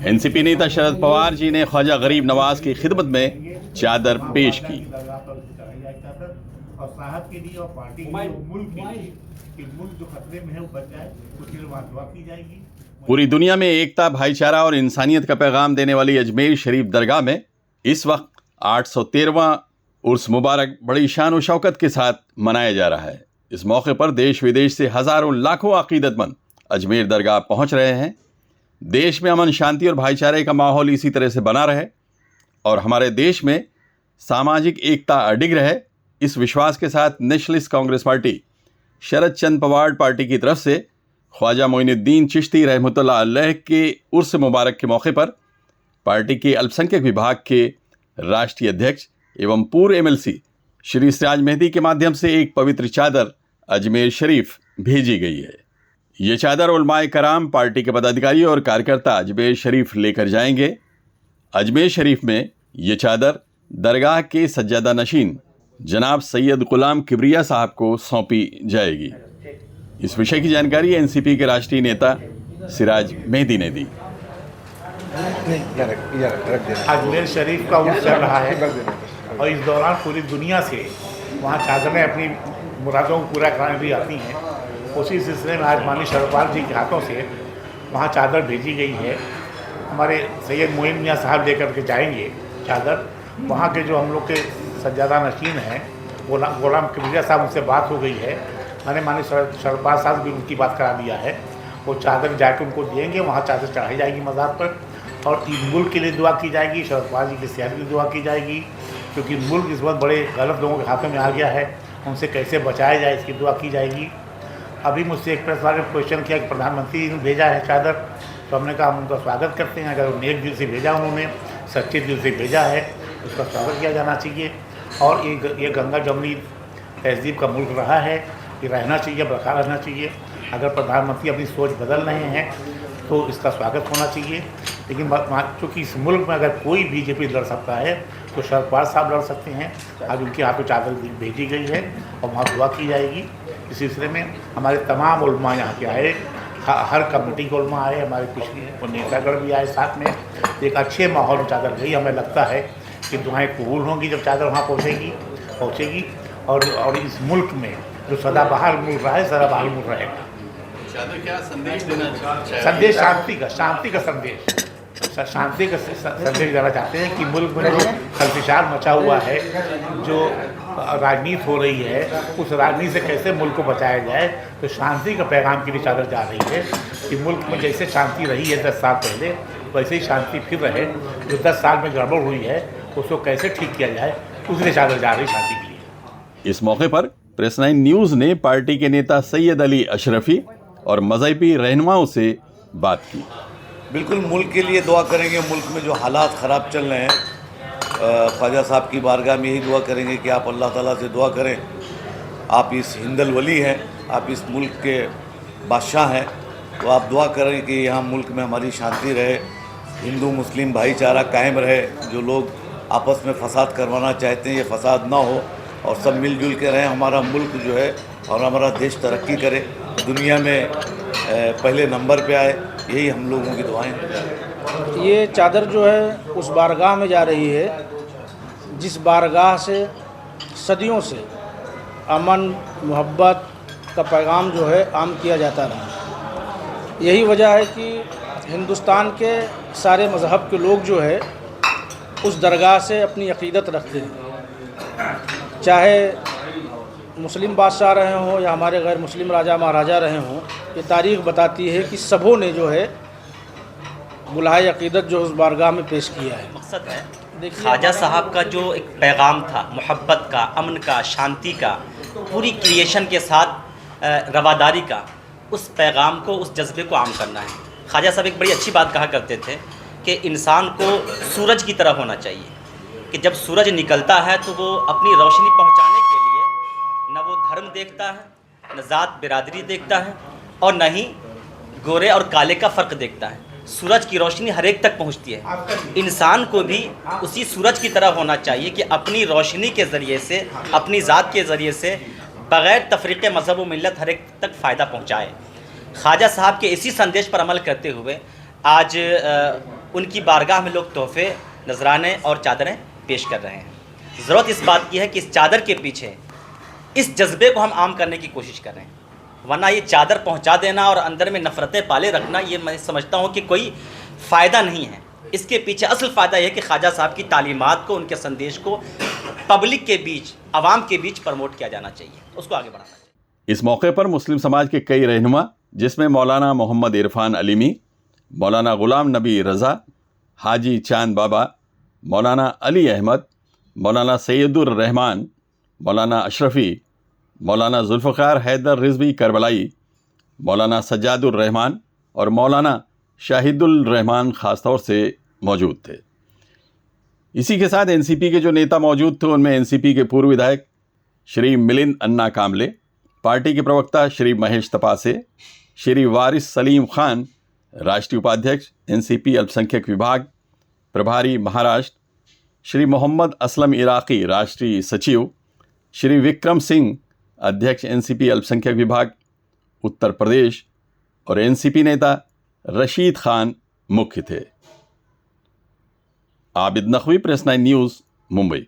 NCP नेता शरद पवार जी ने ख्वाजा गरीब नवाज की खिदमत में चादर पेश की। और साहब के लिए और पार्टी के लिए, मुल्क के लिए कि मुल्क जो खतरे में है वो बच जाए, उसके लिए वहाँ दुआ की जाएगी। पूरी दुनिया में एकता, भाईचारा और इंसानियत का पैगाम देने वाली अजमेर शरीफ दरगाह में इस वक्त 813वां उर्स मुबारक बड़ी शान और शौकत के साथ मनाया जा रहा है। इस मौके पर देश विदेश से हजारों लाखों अकीदतमंद अजमेर दरगाह पहुंच रहे हैं। देश में अमन, शांति और भाईचारे का माहौल इसी तरह से बना रहे और हमारे देश में सामाजिक एकता अडिग रहे, इस विश्वास के साथ नेशनलिस्ट कांग्रेस पार्टी शरद चंद्र पवार पार्टी की तरफ से ख्वाजा मोइनुद्दीन चिश्ती रहमतुल्लाह अलैह के उर्स मुबारक के मौके पर पार्टी के अल्पसंख्यक विभाग के राष्ट्रीय अध्यक्ष एवं पूर्व एमएलसी श्री सिराज मेहदी के माध्यम से एक पवित्र चादर अजमेर शरीफ भेजी गई है। ये चादर उलमाए कराम, पार्टी के पदाधिकारी और कार्यकर्ता अजमेर शरीफ लेकर जाएंगे। अजमेर शरीफ में ये चादर दरगाह के सज्जादा नशीन जनाब सैयद गुलाम किबरिया साहब को सौंपी जाएगी। इस विषय की जानकारी एनसीपी के राष्ट्रीय नेता सिराज मेहदी ने दी। अजमेर शरीफ का उर्स चल रहा है और इस दौरान पूरी दुनिया से वहाँ चादरें अपनी मुरादों को पूरा कराने भी आती हैं। उसी सिलसिले में आज माननीय शरद पवार जी के हाथों से वहाँ चादर भेजी गई है। हमारे सैयद मोइन मियाँ साहब लेकर के जाएंगे चादर। वहाँ के जो हम लोग के सज्जादा नशीन हैं गुलाम किबरिया साहब, उनसे बात हो गई है। मैंने माननीय शरद पवार साहब भी उनकी बात करा दिया है। वो चादर जाकर उनको देंगे, वहाँ चादर चढ़ाई जाएगी मज़ार पर और मुल्क के लिए दुआ की जाएगी, शरद पवार जी की सेहत के लिए दुआ की जाएगी, क्योंकि मुल्क इस वक्त बड़े गलत लोगों के हाथों में आ गया है। उनसे कैसे बचाया जाए इसकी दुआ की जाएगी। अभी मुझसे एक प्रेस वाले ने क्वेश्चन किया कि प्रधानमंत्री ने भेजा है चादर, तो हमने कहा हम उनका स्वागत करते हैं। अगर नेक दिल से भेजा, उन्होंने सच्चे दिल से भेजा है, उसका स्वागत किया जाना चाहिए। और ये गंगा जमुनी तहजीब का मुल्क रहा है, ये रहना चाहिए, बरकरार रहना चाहिए। अगर प्रधानमंत्री अपनी सोच बदल रहे हैं तो इसका स्वागत होना चाहिए। लेकिन चूँकि इस मुल्क में अगर कोई बीजेपी लड़ सकता है तो शरद पवार साहब लड़ सकते हैं। आज उनके हाथों चादर भेजी गई है और वहाँ दुआ की जाएगी। इस सिलसिले में हमारे तमाम उलमा यहाँ के आए, हर कमेटी के उलमा आए, हमारे कुछ नेतागढ़ भी आए साथ में। एक अच्छे माहौल में चादर गई। हमें लगता है कि दुआएं कबूल होंगी जब चादर वहाँ पहुँचेगी और इस मुल्क में जो सदाबहार मुल्क रहा है, सदाबहार मुल्क रहेगा। चादर क्या संदेश देना चाहते हैं? संदेश शांति का संदेश देना चाहते हैं कि मुल्क में जो खलफिशार मचा हुआ है, जो राजनीति हो रही है, उस राजनीति से कैसे मुल्क को बचाया जाए। तो शांति का पैगाम के लिए चादर जा रही है कि मुल्क में जैसे शांति रही है 10 साल पहले, वैसे ही शांति फिर रहे। जो 10 साल में गड़बड़ हुई है उसको कैसे ठीक किया जाए, उसलिए चादर जा रही शांति के लिए। इस मौके पर प्रेस 9 न्यूज़ ने पार्टी के नेता सैयद अली अशरफी और मज़हबी रहनुमाओं से बात की। बिल्कुल मुल्क के लिए दुआ करेंगे। मुल्क में जो हालात ख़राब चल रहे हैं, ख्वाजा साहब की बारगाह में यही दुआ करेंगे कि आप अल्लाह ताला से दुआ करें। आप इस हिंदल वली हैं, आप इस मुल्क के बादशाह हैं, तो आप दुआ करें कि यहाँ मुल्क में हमारी शांति रहे, हिंदू मुस्लिम भाईचारा कायम रहे। जो लोग आपस में फसाद करवाना चाहते हैं, ये फसाद ना हो और सब मिलजुल के रहें। हमारा मुल्क जो है और हमारा देश तरक्की करे, दुनिया में पहले नंबर पे आए, यही हम लोगों की दुआएं हैं। ये चादर जो है उस बारगाह में जा रही है जिस बारगाह से सदियों से अमन मोहब्बत का पैगाम जो है आम किया जाता रहा। यही वजह है कि हिंदुस्तान के सारे मज़हब के लोग जो है उस दरगाह से अपनी अक़ीदत रखते हैं। चाहे मुस्लिम बादशाह रहे हों या हमारे गैर मुस्लिम राजा महाराजा रहे हों, ये तारीख़ बताती है कि सबों ने जो है बुलाए अक़ीदत जो उस बारगाह में पेश किया है। मकसद है ख्वाजा साहब का जो एक पैगाम था मोहब्बत का, अमन का, शांति का, पूरी क्रिएशन के साथ रवादारी का, उस पैगाम को, उस जज्बे को आम करना है। ख्वाजा साहब एक बड़ी अच्छी बात कहा करते थे कि इंसान को सूरज की तरह होना चाहिए कि जब सूरज निकलता है तो वो अपनी रोशनी पहुंचाने के लिए न वो धर्म देखता है, न ज़ात बिरादरी देखता है और न ही गोरे और काले का फ़र्क देखता है। सूरज की रोशनी हर एक तक पहुंचती है। इंसान को भी उसी सूरज की तरह होना चाहिए कि अपनी रोशनी के ज़रिए से, अपनी ज़ात के ज़रिए से बग़ैर तफरीक़ मज़हब व मिल्लत हर एक तक फ़ायदा पहुंचाए। ख्वाजा साहब के इसी संदेश पर अमल करते हुए आज उनकी बारगाह में लोग तोहफे, नजराने और चादरें पेश कर रहे हैं। ज़रूरत इस बात की है कि इस चादर के पीछे इस जज्बे को हम आम करने की कोशिश कर रहे हैं, वरना ये चादर पहुंचा देना और अंदर में नफ़रतें पाले रखना, ये मैं समझता हूँ कि कोई फ़ायदा नहीं है। इसके पीछे असल फ़ायदा यह है कि ख्वाजा साहब की तालीमात को, उनके संदेश को पब्लिक के बीच, आवाम के बीच प्रमोट किया जाना चाहिए, उसको आगे बढ़ाना चाहिए। इस मौके पर मुस्लिम समाज के कई रहनुमा, जिसमें मौलाना मोहम्मद इरफान अलीमी, मौलाना गुलाम नबी रज़ा, हाजी चांद बाबा, मौलाना अली अहमद, मौलाना सैयदुर रहमान, मौलाना अशरफ़ी, मौलाना जुल्फ़कार हैदर रिज़वी करबलाई, मौलाना सज्जादुर रहमान और मौलाना शाहिदुल रहमान ख़ास तौर से मौजूद थे। इसी के साथ एनसीपी के जो नेता मौजूद थे उनमें एनसीपी के पूर्व विधायक श्री मिलिंद अन्ना कामले, पार्टी के प्रवक्ता श्री महेश तपासे, श्री वारिस सलीम खान, राष्ट्रीय उपाध्यक्ष एनसीपी अल्पसंख्यक विभाग प्रभारी महाराष्ट्र, श्री मोहम्मद असलम इराक़ी, राष्ट्रीय सचिव, श्री विक्रम सिंह, अध्यक्ष एनसीपी अल्पसंख्यक विभाग उत्तर प्रदेश, और एनसीपी नेता रशीद खान मुख्य थे। Abid Naqvi, press 9 news, Mumbai.